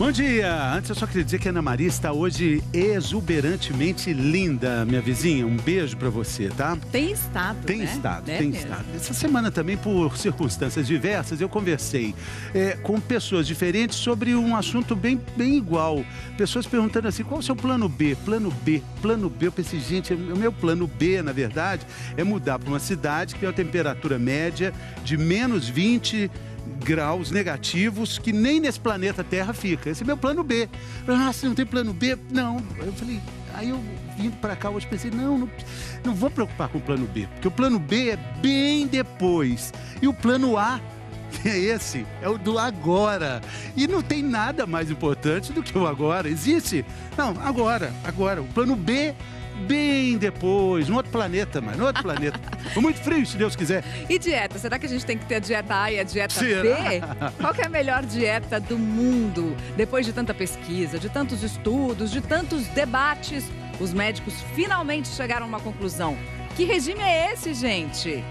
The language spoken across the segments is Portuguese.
Bom dia! Antes eu só queria dizer que a Ana Maria está hoje exuberantemente linda, minha vizinha. Um beijo pra você, tá? Tem estado, Tem né? estado, É tem mesmo. estado. Essa semana também, por circunstâncias diversas, eu conversei com pessoas diferentes sobre um assunto bem igual. Pessoas perguntando assim, qual é o seu plano B? Plano B, plano B. Eu pensei, gente, o meu plano B, na verdade, é mudar para uma cidade que tem uma temperatura média de menos 20 graus negativos, que nem nesse planeta Terra fica. Esse é meu plano B. Nossa, não tem plano B? Não. Eu falei, aí eu vim pra cá hoje, pensei, não vou preocupar com o plano B, porque o plano B é bem depois. E o plano A é esse, é o do agora. E não tem nada mais importante do que o agora. Existe? Não, agora. O plano B, bem depois, no outro planeta, mas no outro planeta. Muito frio, se Deus quiser. E dieta? Será que a gente tem que ter a dieta A e a dieta Será? B? Qual que é a melhor dieta do mundo? Depois de tanta pesquisa, de tantos estudos, de tantos debates, os médicos finalmente chegaram a uma conclusão. Que regime é esse, gente?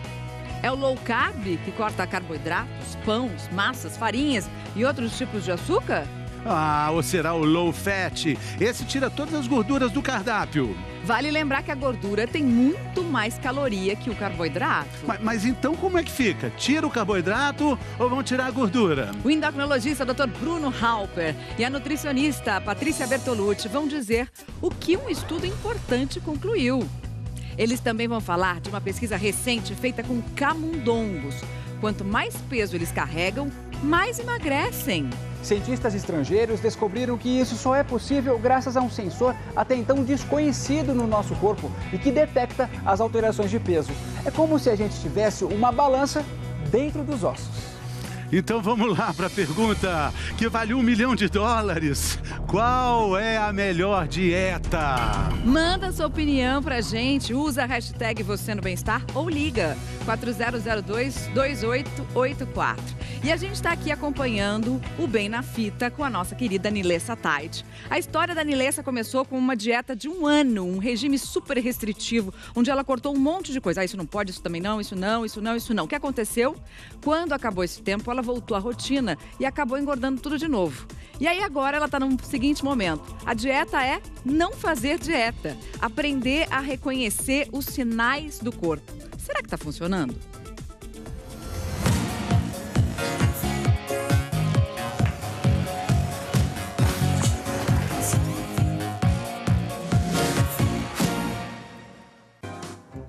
É o low carb, que corta carboidratos, pães, massas, farinhas e outros tipos de açúcar? Ah, ou será o low fat? Esse tira todas as gorduras do cardápio. Vale lembrar que a gordura tem muito mais caloria que o carboidrato. Mas então como é que fica? Tira o carboidrato ou vão tirar a gordura? O endocrinologista Dr. Bruno Halper e a nutricionista Patrícia Bertolucci vão dizer o que um estudo importante concluiu. Eles também vão falar de uma pesquisa recente feita com camundongos. Quanto mais peso eles carregam, mais emagrecem. Cientistas estrangeiros descobriram que isso só é possível graças a um sensor até então desconhecido no nosso corpo e que detecta as alterações de peso. É como se a gente tivesse uma balança dentro dos ossos. Então vamos lá para a pergunta que vale $1 milhão. Qual é a melhor dieta? Manda sua opinião pra gente, usa a hashtag Você no Bem-Estar ou liga 4002-2884. E a gente está aqui acompanhando o Bem na Fita com a nossa querida Nilessa Tait. A história da Nilessa começou com uma dieta de 1 ano, um regime super restritivo, onde ela cortou um monte de coisa. Isso não pode, isso também não, isso não, isso não, isso não. O que aconteceu? Quando acabou esse tempo, ela voltou à rotina e acabou engordando tudo de novo. E aí agora ela está no seguinte momento. A dieta é não fazer dieta. Aprender a reconhecer os sinais do corpo. Será que está funcionando?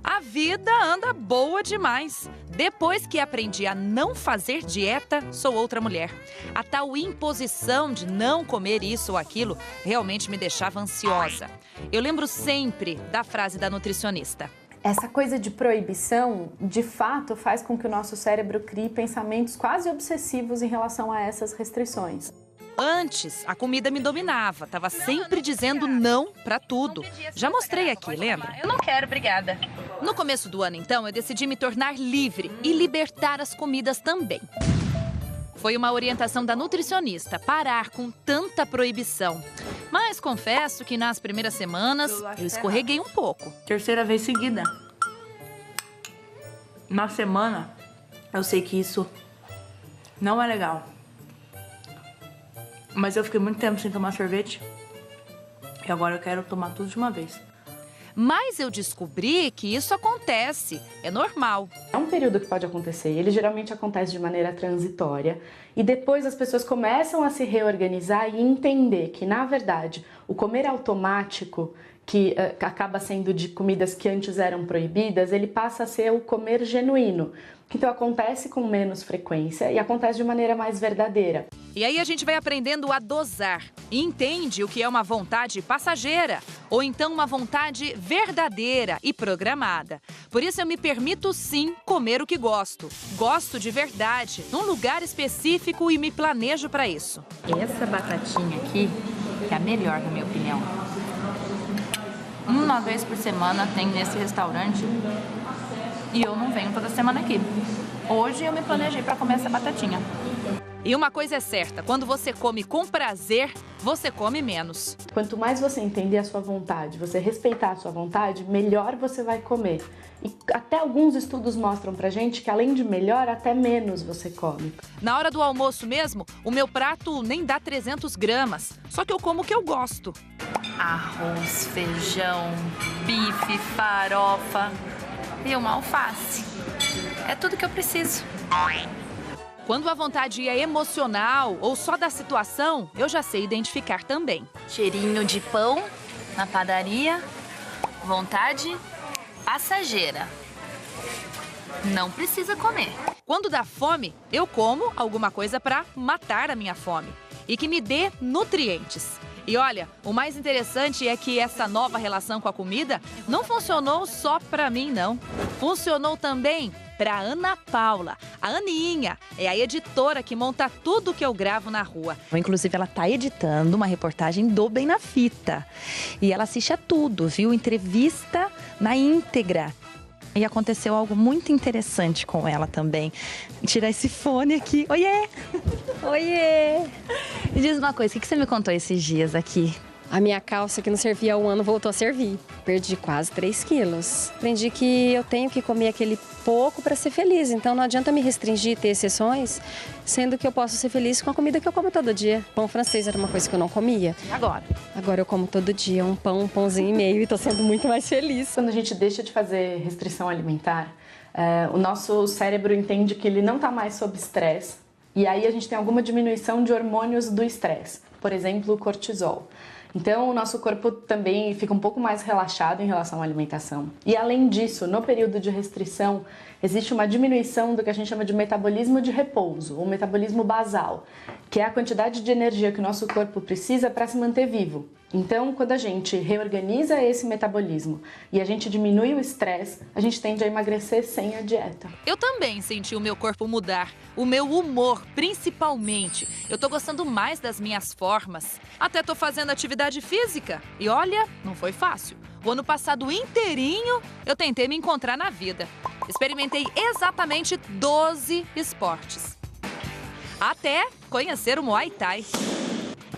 A vida anda boa demais. Depois que aprendi a não fazer dieta, sou outra mulher. A tal imposição de não comer isso ou aquilo realmente me deixava ansiosa. Eu lembro sempre da frase da nutricionista. Essa coisa de proibição, de fato, faz com que o nosso cérebro crie pensamentos quase obsessivos em relação a essas restrições. Antes, a comida me dominava, tava sempre dizendo não pra tudo. Já mostrei aqui, lembra? Eu não quero, obrigada. No começo do ano, então, eu decidi me tornar livre e libertar as comidas também. Foi uma orientação da nutricionista, parar com tanta proibição. Mas confesso que nas primeiras semanas eu escorreguei um pouco. Terceira vez seguida. Na semana, eu sei que isso não é legal. Mas eu fiquei muito tempo sem tomar sorvete. E agora eu quero tomar tudo de uma vez. Mas eu descobri que isso acontece, é normal. É um período que pode acontecer, ele geralmente acontece de maneira transitória e depois as pessoas começam a se reorganizar e entender que, na verdade, o comer automático, que acaba sendo de comidas que antes eram proibidas, ele passa a ser o comer genuíno. Então acontece com menos frequência e acontece de maneira mais verdadeira. E aí a gente vai aprendendo a dosar e entende o que é uma vontade passageira ou então uma vontade verdadeira e programada. Por isso eu me permito sim comer o que gosto. Gosto de verdade, num lugar específico e me planejo para isso. Essa batatinha aqui é a melhor, na minha opinião. Uma vez por semana tem nesse restaurante e eu não venho toda semana aqui. Hoje eu me planejei para comer essa batatinha. E uma coisa é certa, quando você come com prazer, você come menos. Quanto mais você entender a sua vontade, você respeitar a sua vontade, melhor você vai comer. E até alguns estudos mostram pra gente que além de melhor, até menos você come. Na hora do almoço mesmo, o meu prato nem dá 300 gramas, só que eu como o que eu gosto. Arroz, feijão, bife, farofa e uma alface. É tudo que eu preciso. Quando a vontade é emocional ou só da situação, eu já sei identificar também. Cheirinho de pão na padaria, vontade passageira. Não precisa comer. Quando dá fome, eu como alguma coisa para matar a minha fome e que me dê nutrientes. E olha, o mais interessante é que essa nova relação com a comida não funcionou só para mim, não. Funcionou também para Ana Paula. A Aninha é a editora que monta tudo que eu gravo na rua. Inclusive, ela está editando uma reportagem do Bem na Fita. E ela assiste a tudo, viu? Entrevista na íntegra. E aconteceu algo muito interessante com ela também. Vou tirar esse fone aqui. Oiê! Oiê! Me diz uma coisa, o que você me contou esses dias aqui? A minha calça que não servia há um ano voltou a servir. Perdi quase 3 quilos. Aprendi que eu tenho que comer aquele pouco para ser feliz. Então não adianta me restringir e ter exceções, sendo que eu posso ser feliz com a comida que eu como todo dia. Pão francês era uma coisa que eu não comia. Agora? Agora eu como todo dia um pãozinho e meio e tô sendo muito mais feliz. Quando a gente deixa de fazer restrição alimentar, o nosso cérebro entende que ele não está mais sob estresse. E aí a gente tem alguma diminuição de hormônios do estresse. Por exemplo, o cortisol. Então, o nosso corpo também fica um pouco mais relaxado em relação à alimentação. E, além disso, no período de restrição, existe uma diminuição do que a gente chama de metabolismo de repouso, ou metabolismo basal, que é a quantidade de energia que o nosso corpo precisa para se manter vivo. Então, quando a gente reorganiza esse metabolismo e a gente diminui o estresse, a gente tende a emagrecer sem a dieta. Eu também senti o meu corpo mudar, o meu humor, principalmente. Eu tô gostando mais das minhas formas. Até tô fazendo atividade física. E olha, não foi fácil. O ano passado inteirinho, eu tentei me encontrar na vida. Experimentei exatamente 12 esportes. Até conhecer o Muay Thai.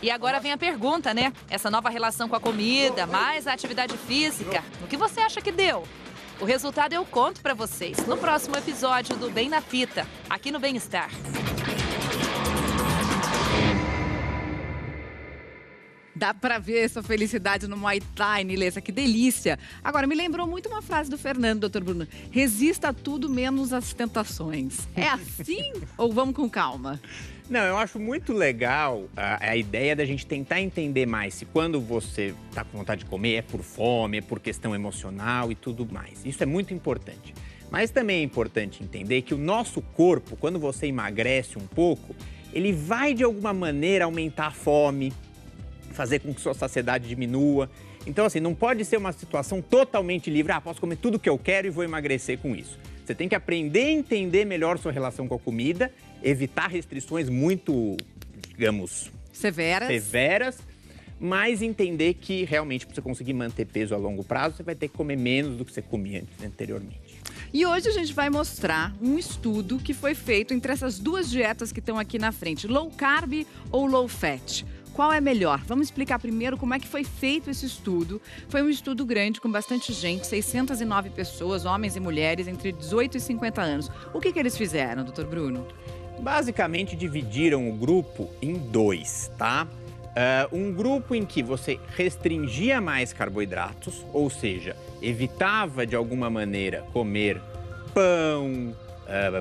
E agora vem a pergunta, né? Essa nova relação com a comida, mais a atividade física, o que você acha que deu? O resultado eu conto pra vocês no próximo episódio do Bem na Fita, aqui no Bem-Estar. Dá pra ver essa felicidade no Muay Thai, Nilessa, que delícia. Agora, me lembrou muito uma frase do Fernando, doutor Bruno. Resista a tudo menos às tentações. É assim ou vamos com calma? Não, eu acho muito legal a ideia da gente tentar entender mais se quando você está com vontade de comer é por fome, é por questão emocional e tudo mais. Isso é muito importante. Mas também é importante entender que o nosso corpo, quando você emagrece um pouco, ele vai de alguma maneira aumentar a fome, fazer com que sua saciedade diminua. Então, assim, não pode ser uma situação totalmente livre. Posso comer tudo que eu quero e vou emagrecer com isso. Você tem que aprender a entender melhor sua relação com a comida, evitar restrições muito, digamos, severas, mas entender que realmente para você conseguir manter peso a longo prazo, você vai ter que comer menos do que você comia anteriormente. E hoje a gente vai mostrar um estudo que foi feito entre essas duas dietas que estão aqui na frente, low carb ou low fat. Qual é melhor? Vamos explicar primeiro como é que foi feito esse estudo. Foi um estudo grande com bastante gente, 609 pessoas, homens e mulheres, entre 18 e 50 anos. O que eles fizeram, doutor Bruno? Basicamente dividiram o grupo em dois, tá? Um grupo em que você restringia mais carboidratos, ou seja, evitava de alguma maneira comer pão,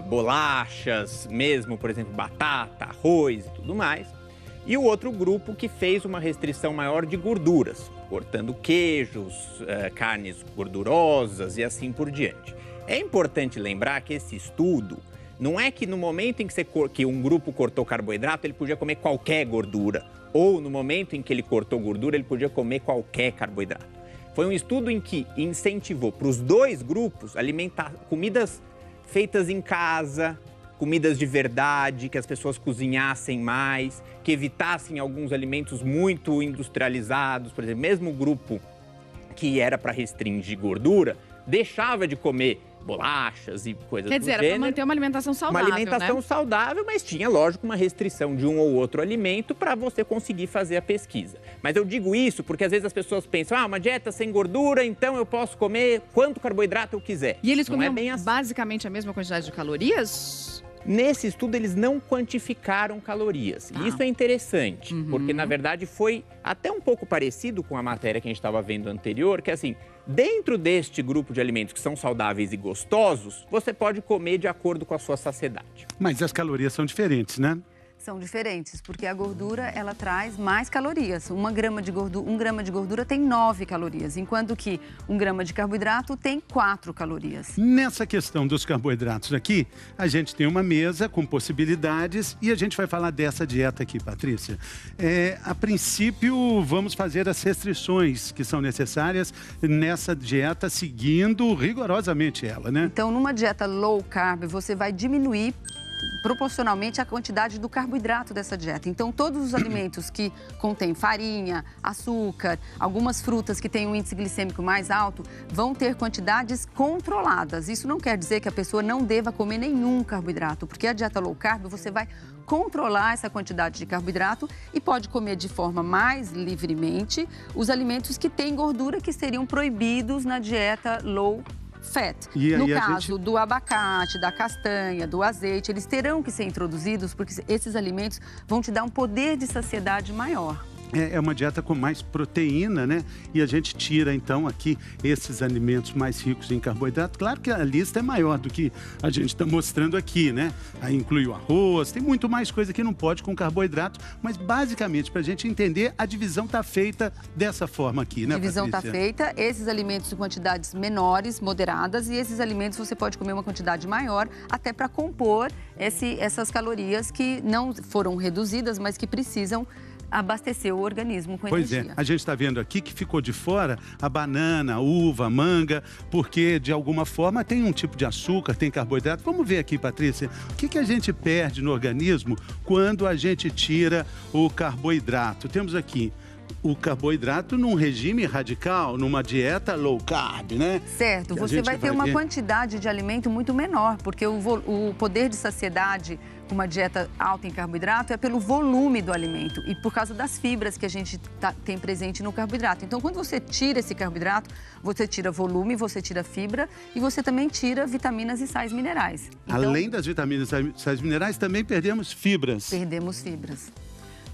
bolachas, mesmo, por exemplo, batata, arroz e tudo mais. E o outro grupo que fez uma restrição maior de gorduras, cortando queijos, carnes gordurosas e assim por diante. É importante lembrar que esse estudo não é que no momento em que um grupo cortou carboidrato, ele podia comer qualquer gordura. Ou no momento em que ele cortou gordura, ele podia comer qualquer carboidrato. Foi um estudo em que incentivou para os dois grupos alimentar comidas feitas em casa, comidas de verdade, que as pessoas cozinhassem mais, que evitassem alguns alimentos muito industrializados. Por exemplo, mesmo o grupo que era para restringir gordura, deixava de comer bolachas e coisas Quer do dizer, era gênero. para manter uma alimentação saudável, Uma alimentação saudável, mas tinha, lógico, uma restrição de um ou outro alimento para você conseguir fazer a pesquisa. Mas eu digo isso porque às vezes as pessoas pensam, uma dieta sem gordura, então eu posso comer quanto carboidrato eu quiser. E eles Não comiam é bem assim. basicamente a mesma quantidade de calorias? Nesse estudo, eles não quantificaram calorias. E isso é interessante, porque, na verdade, foi até um pouco parecido com a matéria que a gente estava vendo anterior, que assim, dentro deste grupo de alimentos que são saudáveis e gostosos, você pode comer de acordo com a sua saciedade. Mas as calorias são diferentes, né? São diferentes, porque a gordura, ela traz mais calorias. Um grama de gordura tem 9 calorias, enquanto que 1 grama de carboidrato tem 4 calorias. Nessa questão dos carboidratos aqui, a gente tem uma mesa com possibilidades e a gente vai falar dessa dieta aqui, Patrícia. A princípio, vamos fazer as restrições que são necessárias nessa dieta, seguindo rigorosamente ela, né? Então, numa dieta low carb, você vai diminuir proporcionalmente a quantidade do carboidrato dessa dieta. Então, todos os alimentos que contêm farinha, açúcar, algumas frutas que têm um índice glicêmico mais alto, vão ter quantidades controladas. Isso não quer dizer que a pessoa não deva comer nenhum carboidrato, porque a dieta low carb você vai controlar essa quantidade de carboidrato e pode comer de forma mais livremente os alimentos que têm gordura que seriam proibidos na dieta low fat. No caso do abacate, da castanha, do azeite, eles terão que ser introduzidos porque esses alimentos vão te dar um poder de saciedade maior. É uma dieta com mais proteína, né? E a gente tira, então, aqui esses alimentos mais ricos em carboidrato. Claro que a lista é maior do que a gente está mostrando aqui, né? Aí inclui o arroz, tem muito mais coisa que não pode com carboidrato. Mas, basicamente, para a gente entender, a divisão está feita dessa forma aqui, né, A divisão está feita, esses alimentos em quantidades menores, moderadas, e esses alimentos você pode comer uma quantidade maior, até para compor essas calorias que não foram reduzidas, mas que precisam abastecer o organismo com energia. Pois é, a gente está vendo aqui que ficou de fora a banana, a uva, a manga, porque de alguma forma tem um tipo de açúcar, tem carboidrato. Vamos ver aqui, Patrícia, o que a gente perde no organismo quando a gente tira o carboidrato. Temos aqui o carboidrato num regime radical, numa dieta low carb, né? Certo, você vai ter uma quantidade de alimento muito menor, porque o poder de saciedade com uma dieta alta em carboidrato é pelo volume do alimento e por causa das fibras que a gente tem presente no carboidrato. Então, quando você tira esse carboidrato, você tira volume, você tira fibra e você também tira vitaminas e sais minerais. Então, além das vitaminas e sais minerais, também perdemos fibras. Perdemos fibras.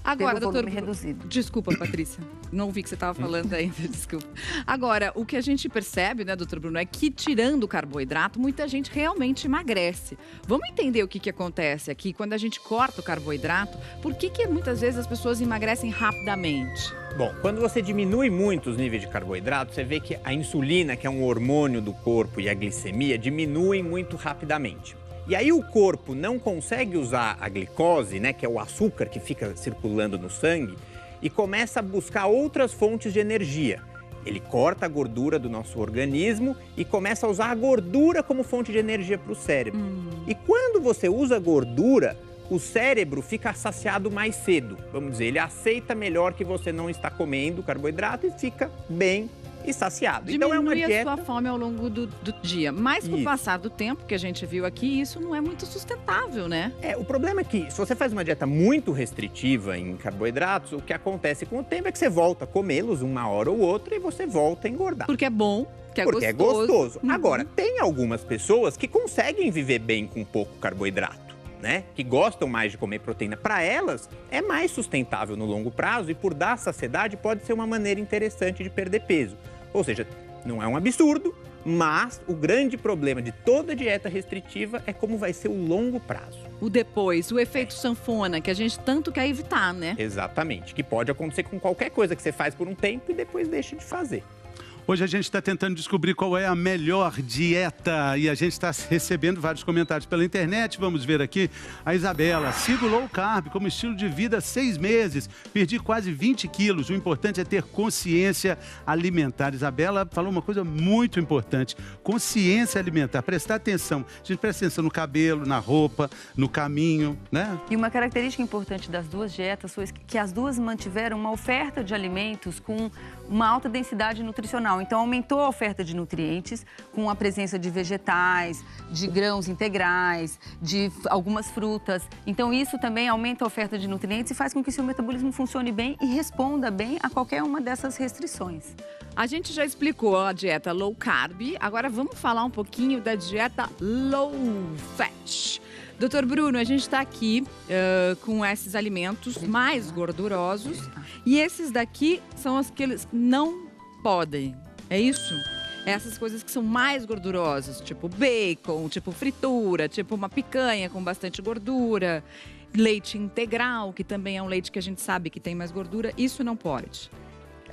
Agora, doutor, reduzido. Desculpa, Patrícia, não ouvi que você estava falando ainda, desculpa. Agora, o que a gente percebe, né, doutor Bruno, é que tirando o carboidrato, muita gente realmente emagrece. Vamos entender o que acontece aqui quando a gente corta o carboidrato, por que muitas vezes as pessoas emagrecem rapidamente? Bom, quando você diminui muito os níveis de carboidrato, você vê que a insulina, que é um hormônio do corpo, e a glicemia diminuem muito rapidamente. E aí o corpo não consegue usar a glicose, né, que é o açúcar que fica circulando no sangue, e começa a buscar outras fontes de energia. Ele corta a gordura do nosso organismo e começa a usar a gordura como fonte de energia para o cérebro. E quando você usa gordura, o cérebro fica saciado mais cedo. Vamos dizer, ele aceita melhor que você não está comendo carboidrato e fica bem e saciado. Diminui então é uma dieta... a sua fome ao longo do dia. Mas com o passar do tempo que a gente viu aqui, isso não é muito sustentável, né? O problema é que se você faz uma dieta muito restritiva em carboidratos, o que acontece com o tempo é que você volta a comê-los uma hora ou outra e você volta a engordar. Porque é bom, porque é gostoso. Agora, tem algumas pessoas que conseguem viver bem com pouco carboidrato, né? Que gostam mais de comer proteína. Para elas, é mais sustentável no longo prazo e por dar saciedade pode ser uma maneira interessante de perder peso. Ou seja, não é um absurdo, mas o grande problema de toda dieta restritiva é como vai ser o longo prazo. O depois, o efeito sanfona, que a gente tanto quer evitar, né? Exatamente, que pode acontecer com qualquer coisa que você faz por um tempo e depois deixa de fazer. Hoje a gente está tentando descobrir qual é a melhor dieta e a gente está recebendo vários comentários pela internet. Vamos ver aqui a Isabela. Sigo low carb como estilo de vida há 6 meses. Perdi quase 20 quilos. O importante é ter consciência alimentar. Isabela falou uma coisa muito importante. Consciência alimentar. Prestar atenção. A gente presta atenção no cabelo, na roupa, no caminho, né? E uma característica importante das duas dietas foi que as duas mantiveram uma oferta de alimentos com uma alta densidade nutricional. nutricional. Então, aumentou a oferta de nutrientes com a presença de vegetais, de grãos integrais, de algumas frutas. Então, isso também aumenta a oferta de nutrientes e faz com que seu metabolismo funcione bem e responda bem a qualquer uma dessas restrições. A gente já explicou a dieta low carb, agora vamos falar um pouquinho da dieta low fat. Doutor Bruno, a gente está aqui com esses alimentos mais gordurosos e esses daqui são os que eles não podem, é isso? Essas coisas que são mais gordurosas, tipo bacon, tipo fritura, tipo uma picanha com bastante gordura, leite integral, que também é um leite que a gente sabe que tem mais gordura, isso não pode.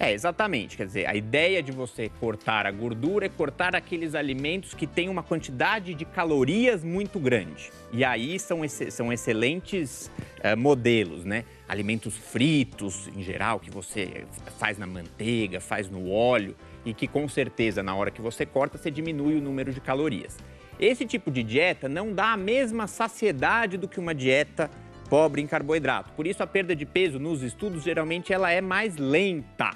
Exatamente. Quer dizer, a ideia de você cortar a gordura é cortar aqueles alimentos que têm uma quantidade de calorias muito grande. E aí são excelentes modelos, né? Alimentos fritos, em geral, que você faz na manteiga, faz no óleo e que, com certeza, na hora que você corta, você diminui o número de calorias. Esse tipo de dieta não dá a mesma saciedade do que uma dieta pobre em carboidrato. Por isso, a perda de peso nos estudos, geralmente, ela é mais lenta.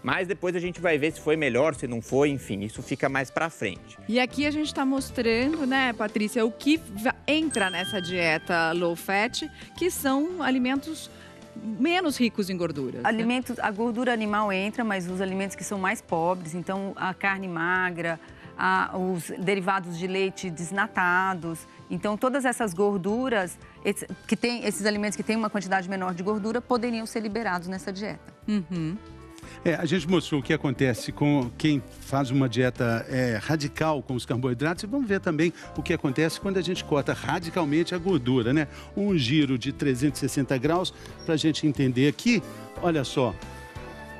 Mas depois a gente vai ver se foi melhor, se não foi, enfim, isso fica mais pra frente. E aqui a gente está mostrando, né, Patrícia, o que entra nessa dieta low fat, que são alimentos menos ricos em gorduras. Alimentos, né? A gordura animal entra, mas os alimentos que são mais pobres, então a carne magra, os derivados de leite desnatados. Então, todas essas gorduras, esses alimentos que têm uma quantidade menor de gordura, poderiam ser liberados nessa dieta. Uhum. A gente mostrou o que acontece com quem faz uma dieta radical com os carboidratos e vamos ver também o que acontece quando a gente corta radicalmente a gordura, né? Um giro de 360 graus para a gente entender aqui, olha só.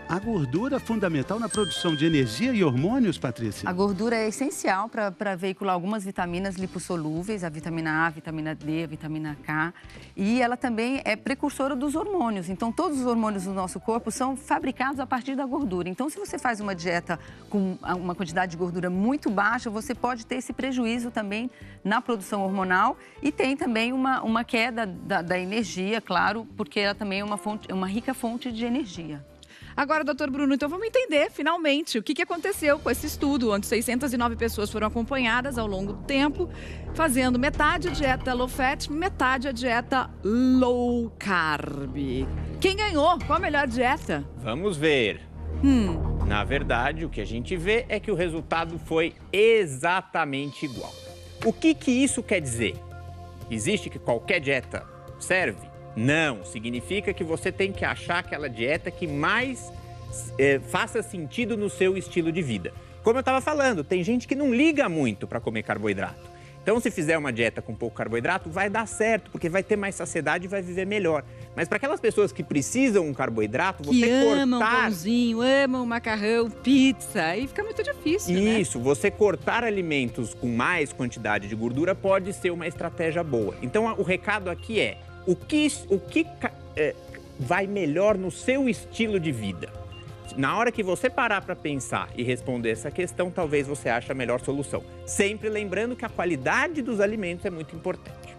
A gordura é fundamental na produção de energia e hormônios, Patrícia? A gordura é essencial para veicular algumas vitaminas lipossolúveis, a vitamina A, a vitamina D, a vitamina K. E ela também é precursora dos hormônios. Então, todos os hormônios do nosso corpo são fabricados a partir da gordura. Então, se você faz uma dieta com uma quantidade de gordura muito baixa, você pode ter esse prejuízo também na produção hormonal. E tem também uma queda da energia, claro, porque ela também é uma rica fonte de energia. Agora, doutor Bruno, então vamos entender, finalmente, o que aconteceu com esse estudo, onde 609 pessoas foram acompanhadas ao longo do tempo, fazendo metade a dieta low fat, metade a dieta low carb. Quem ganhou? Qual a melhor dieta? Vamos ver. Na verdade, o que a gente vê é que o resultado foi exatamente igual. O que isso quer dizer? Existe que qualquer dieta serve? Não, significa que você tem que achar aquela dieta que mais faça sentido no seu estilo de vida. Como eu estava falando, tem gente que não liga muito para comer carboidrato. Então, se fizer uma dieta com pouco carboidrato, vai dar certo, porque vai ter mais saciedade e vai viver melhor. Mas para aquelas pessoas que precisam um carboidrato, você amam pãozinho, amam macarrão, pizza, aí fica muito difícil, né? Isso, você cortar alimentos com mais quantidade de gordura pode ser uma estratégia boa. Então, o recado aqui é: o que vai melhor no seu estilo de vida? Na hora que você parar para pensar e responder essa questão, talvez você ache a melhor solução. Sempre lembrando que a qualidade dos alimentos é muito importante.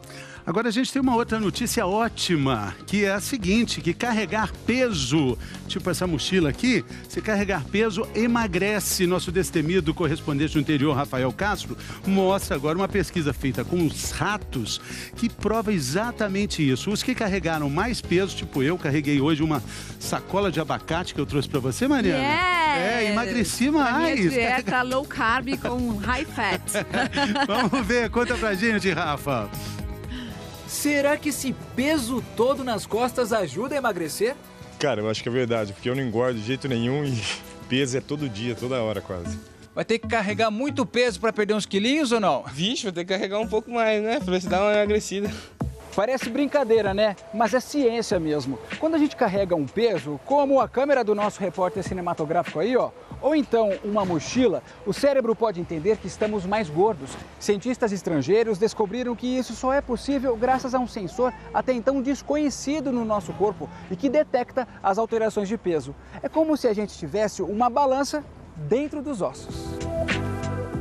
Agora a gente tem uma outra notícia ótima, que é a seguinte, que carregar peso, tipo essa mochila aqui, se carregar peso emagrece. Nosso destemido correspondente do interior, Rafael Castro, mostra agora uma pesquisa feita com os ratos que prova exatamente isso. Os que carregaram mais peso, tipo eu, carreguei hoje uma sacola de abacate que eu trouxe para você, Mariana. Emagreci mais. Minha dieta low carb com high fat. Vamos ver, conta pra gente, Rafa. Será que esse peso todo nas costas ajuda a emagrecer? Cara, eu acho que é verdade, porque eu não engordo de jeito nenhum e peso é todo dia, toda hora quase. Vai ter que carregar muito peso para perder uns quilinhos ou não? Vixe, vou ter que carregar um pouco mais, né? Pra ver se dá uma emagrecida. Parece brincadeira, né? Mas é ciência mesmo. Quando a gente carrega um peso, como a câmera do nosso repórter cinematográfico aí, ó, ou então uma mochila, o cérebro pode entender que estamos mais gordos. Cientistas estrangeiros descobriram que isso só é possível graças a um sensor até então desconhecido no nosso corpo e que detecta as alterações de peso. É como se a gente tivesse uma balança dentro dos ossos.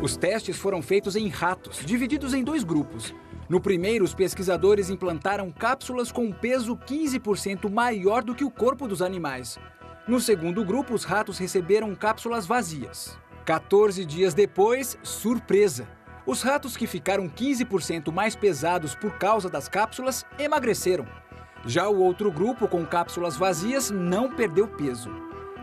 Os testes foram feitos em ratos, divididos em 2 grupos. No primeiro, os pesquisadores implantaram cápsulas com um peso 15% maior do que o corpo dos animais. No segundo grupo, os ratos receberam cápsulas vazias. 14 dias depois, surpresa! Os ratos que ficaram 15% mais pesados por causa das cápsulas emagreceram. Já o outro grupo, com cápsulas vazias, não perdeu peso.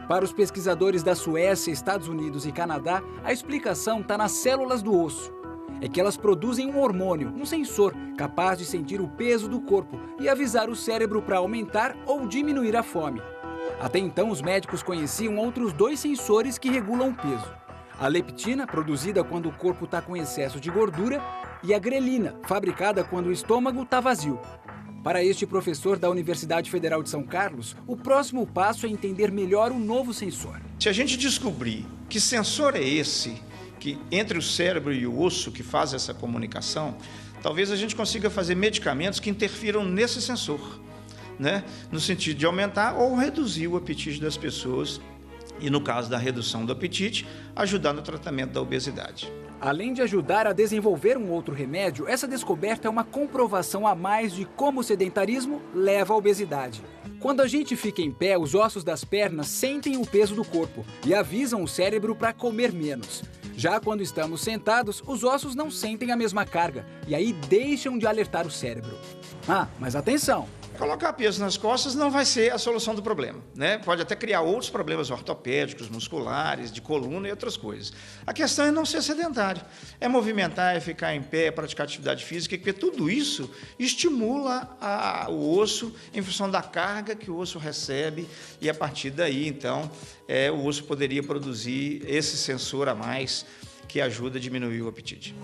Para os pesquisadores da Suécia, Estados Unidos e Canadá, a explicação está nas células do osso. É que elas produzem um hormônio, um sensor, capaz de sentir o peso do corpo e avisar o cérebro para aumentar ou diminuir a fome. Até então, os médicos conheciam outros 2 sensores que regulam o peso. A leptina, produzida quando o corpo está com excesso de gordura, e a grelina, fabricada quando o estômago está vazio. Para este professor da Universidade Federal de São Carlos, o próximo passo é entender melhor o novo sensor. Se a gente descobrir que sensor é esse, que entre o cérebro e o osso que faz essa comunicação, talvez a gente consiga fazer medicamentos que interfiram nesse sensor, né? No sentido de aumentar ou reduzir o apetite das pessoas e, no caso da redução do apetite, ajudar no tratamento da obesidade. Além de ajudar a desenvolver um outro remédio, essa descoberta é uma comprovação a mais de como o sedentarismo leva à obesidade. Quando a gente fica em pé, os ossos das pernas sentem o peso do corpo e avisam o cérebro para comer menos. Já quando estamos sentados, os ossos não sentem a mesma carga e aí deixam de alertar o cérebro. Ah, mas atenção! Colocar peso nas costas não vai ser a solução do problema, né? Pode até criar outros problemas ortopédicos, musculares, de coluna e outras coisas. A questão é não ser sedentário, é movimentar, é ficar em pé, praticar atividade física, porque tudo isso estimula o osso em função da carga que o osso recebe e a partir daí, então, o osso poderia produzir esse sensor a mais que ajuda a diminuir o apetite.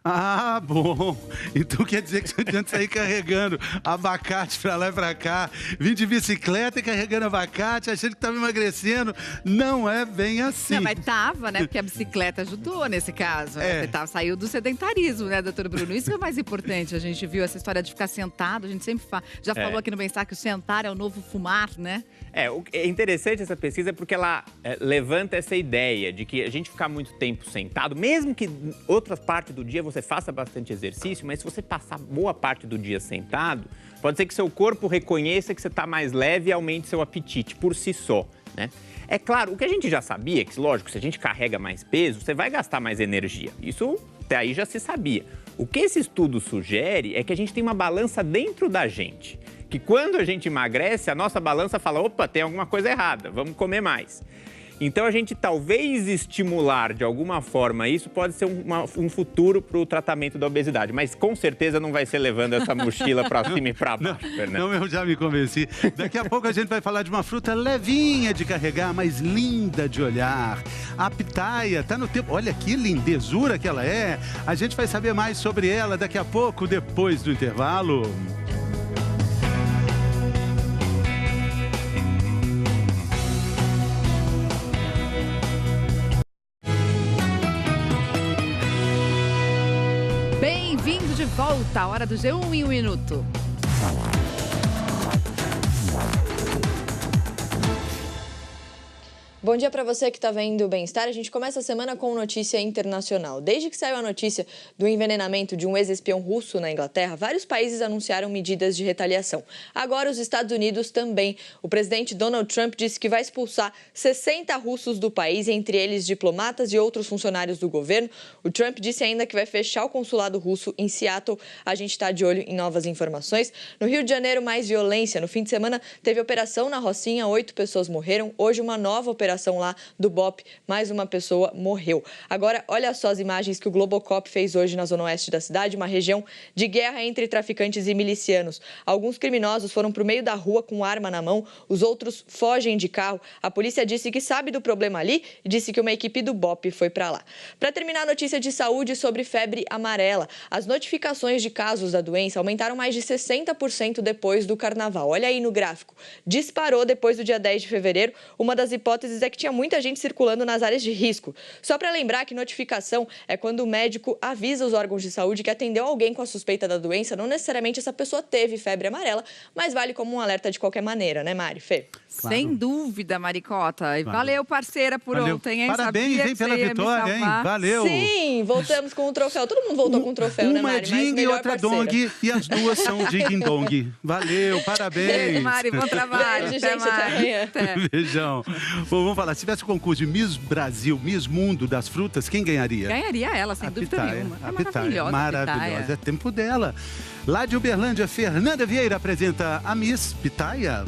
Ah, bom. Então quer dizer que você adianta sair carregando abacate pra lá e pra cá, vir de bicicleta e carregando abacate, achando que estava emagrecendo. Não é bem assim. Não, mas tava, né? Porque a bicicleta ajudou nesse caso. Né? Saiu do sedentarismo, né, doutor Bruno? Isso é o mais importante. A gente viu essa história de ficar sentado, a gente sempre já falou aqui no Bem-Estar que o sentar é o novo fumar, né? É interessante essa pesquisa porque ela levanta essa ideia de que a gente ficar muito tempo sentado, mesmo que outras partes do dia você faça bastante exercício, mas se você passar boa parte do dia sentado, pode ser que seu corpo reconheça que você está mais leve e aumente seu apetite por si só, né? É claro, o que a gente já sabia é que, lógico, se a gente carrega mais peso, você vai gastar mais energia. Isso até aí já se sabia. O que esse estudo sugere é que a gente tem uma balança dentro da gente, que quando a gente emagrece, a nossa balança fala, opa, tem alguma coisa errada, vamos comer mais. Então, a gente talvez estimular de alguma forma isso pode ser um futuro para o tratamento da obesidade. Mas com certeza não vai ser levando essa mochila para cima e para baixo, Fernando. Não, eu já me convenci. Daqui a pouco a gente vai falar de uma fruta levinha de carregar, mas linda de olhar. A pitaia tá no tempo. Olha que lindezura que ela é. A gente vai saber mais sobre ela daqui a pouco, depois do intervalo. Bem-vindo de volta à hora do G1 em 1 minuto. Bom dia para você que está vendo o Bem-Estar. A gente começa a semana com notícia internacional. Desde que saiu a notícia do envenenamento de um ex-espião russo na Inglaterra, vários países anunciaram medidas de retaliação. Agora, os Estados Unidos também. O presidente Donald Trump disse que vai expulsar 60 russos do país, entre eles diplomatas e outros funcionários do governo. O Trump disse ainda que vai fechar o consulado russo em Seattle. A gente está de olho em novas informações. No Rio de Janeiro, mais violência. No fim de semana, teve operação na Rocinha, 8 pessoas morreram. Hoje, uma nova operação lá do BOPE, mais uma pessoa morreu. Agora, olha só as imagens que o Globocop fez hoje na zona oeste da cidade, uma região de guerra entre traficantes e milicianos. Alguns criminosos foram para o meio da rua com arma na mão, os outros fogem de carro. A polícia disse que sabe do problema ali e disse que uma equipe do BOPE foi para lá. Para terminar, notícia de saúde sobre febre amarela. As notificações de casos da doença aumentaram mais de 60% depois do carnaval. Olha aí no gráfico. Disparou depois do dia 10 de fevereiro. Uma das hipóteses é que tinha muita gente circulando nas áreas de risco. Só para lembrar que notificação é quando o médico avisa os órgãos de saúde que atendeu alguém com a suspeita da doença. Não necessariamente essa pessoa teve febre amarela, mas vale como um alerta de qualquer maneira, né, Mari? Fê? Claro. Sem dúvida, Maricota. E valeu, parceira, por ontem, hein? Parabéns, hein, pela vitória, hein? Valeu. Sim, voltamos com o troféu. Todo mundo voltou com o troféu, né, Mari? Uma é Ding e outra Dong, e as duas são Ding e Dong. Valeu, parabéns. Mari, bom trabalho. Beijo, gente, até amanhã. Beijão. Bom, vamos falar, se tivesse o concurso de Miss Brasil, Miss Mundo das frutas, quem ganharia? Ganharia ela, sem dúvida nenhuma. A Pitaia, maravilhosa. Pitaia. É tempo dela. Lá de Uberlândia, Fernanda Vieira apresenta a Miss Pitaia.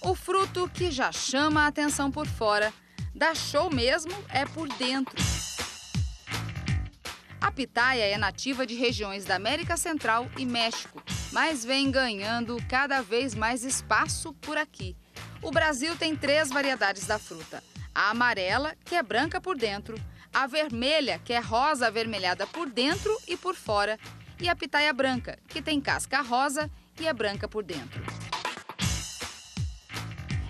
O fruto que já chama a atenção por fora, dá show mesmo é por dentro. A pitaia é nativa de regiões da América Central e México, mas vem ganhando cada vez mais espaço por aqui. O Brasil tem 3 variedades da fruta. A amarela, que é branca por dentro, a vermelha, que é rosa avermelhada por dentro e por fora, e a pitaia branca, que tem casca rosa e é branca por dentro.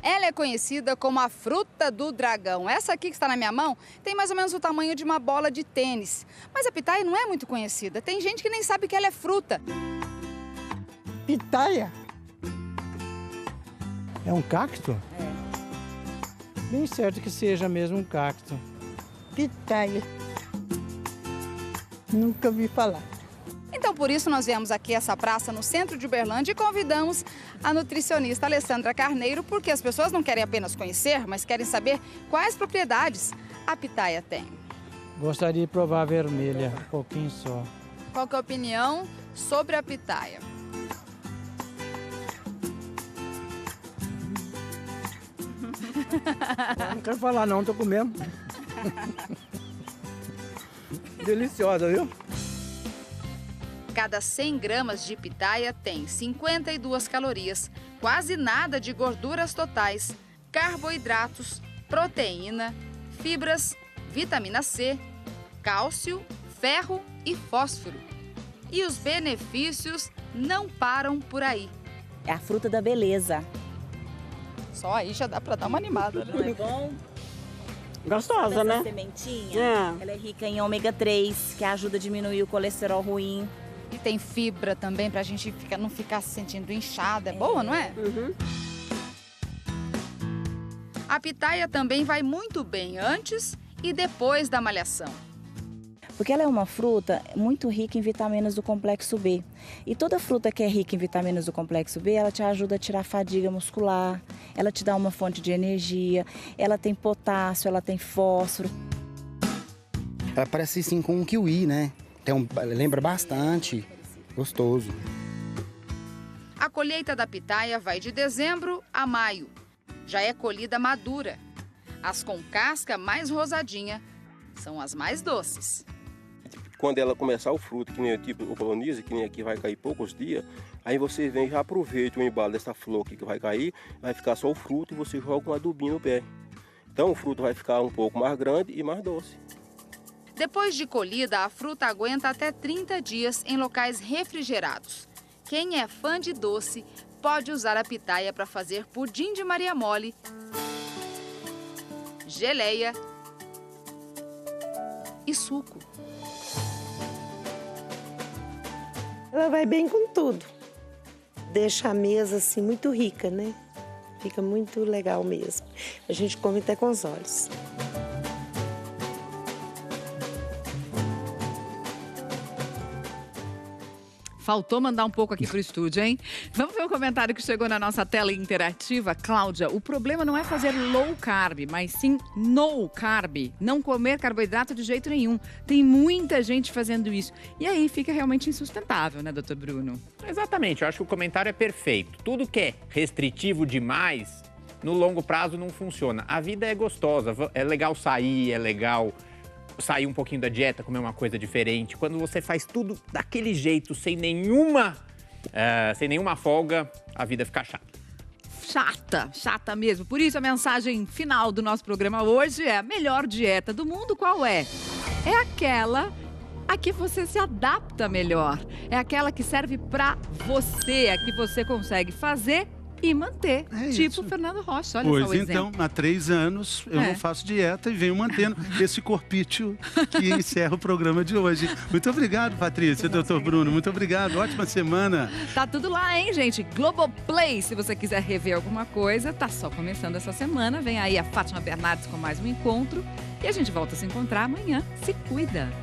Ela é conhecida como a fruta do dragão. Essa aqui que está na minha mão tem mais ou menos o tamanho de uma bola de tênis. Mas a pitaia não é muito conhecida. Tem gente que nem sabe que ela é fruta. Pitaia? É um cacto? É. Bem certo que seja mesmo um cacto. Pitaia. Nunca ouvi falar. Então, por isso, nós viemos aqui a essa praça no centro de Uberlândia e convidamos a nutricionista Alessandra Carneiro, porque as pessoas não querem apenas conhecer, mas querem saber quais propriedades a pitaia tem. Gostaria de provar a vermelha, um pouquinho só. Qual que é a opinião sobre a pitaia? Não quero falar não, tô comendo. Deliciosa, viu? Cada 100 gramas de pitaia tem 52 calorias, quase nada de gorduras totais, carboidratos, proteína, fibras, vitamina C, cálcio, ferro e fósforo. E os benefícios não param por aí. É a fruta da beleza. Só aí já dá para dar uma animada, né? Não é bom? Gostosa, essa né? Sementinha, É. Ela é rica em ômega 3, que ajuda a diminuir o colesterol ruim. E tem fibra também pra gente não ficar se sentindo inchada. É boa, não é? Uhum. A pitaia também vai muito bem antes e depois da malhação. Porque ela é uma fruta muito rica em vitaminas do complexo B. E toda fruta que é rica em vitaminas do complexo B, ela te ajuda a tirar a fadiga muscular, ela te dá uma fonte de energia, ela tem potássio, ela tem fósforo. Ela parece sim com um kiwi, né? Lembra bastante, gostoso. A colheita da pitaia vai de dezembro a maio. Já é colhida madura. As com casca mais rosadinha são as mais doces. Quando ela começar o fruto, que nem tipo o coloniza, que nem aqui vai cair poucos dias, aí você vem e já aproveita o embalo dessa flor aqui que vai cair, vai ficar só o fruto e você joga um adubinho no pé. Então o fruto vai ficar um pouco mais grande e mais doce. Depois de colhida, a fruta aguenta até 30 dias em locais refrigerados. Quem é fã de doce pode usar a pitaia para fazer pudim de Maria Mole, geleia e suco. Ela vai bem com tudo. Deixa a mesa assim muito rica, né? Fica muito legal mesmo. A gente come até com os olhos. Faltou mandar um pouco aqui pro estúdio, hein? Vamos ver um comentário que chegou na nossa tela interativa. Cláudia, o problema não é fazer low carb, mas sim no carb. Não comer carboidrato de jeito nenhum. Tem muita gente fazendo isso. E aí fica realmente insustentável, né, doutor Bruno? Exatamente, eu acho que o comentário é perfeito. Tudo que é restritivo demais, no longo prazo não funciona. A vida é gostosa, é legal sair, é legal sair um pouquinho da dieta, comer uma coisa diferente. Quando você faz tudo daquele jeito, sem nenhuma folga, a vida fica chata. chata mesmo. Por isso, a mensagem final do nosso programa hoje é: a melhor dieta do mundo, qual é? É aquela a que você se adapta melhor. É aquela que serve pra você, a que você consegue fazer e manter. Tipo o Fernando Rocha, olha só o exemplo. Então, há 3 anos eu não faço dieta e venho mantendo esse corpício que encerra o programa de hoje. Muito obrigado, Patrícia, doutor Bruno. Muito obrigado. Ótima semana. Tá tudo lá, hein, gente? Globoplay, se você quiser rever alguma coisa, tá só começando essa semana. Vem aí a Fátima Bernardes com mais um encontro. E a gente volta a se encontrar amanhã. Se cuida!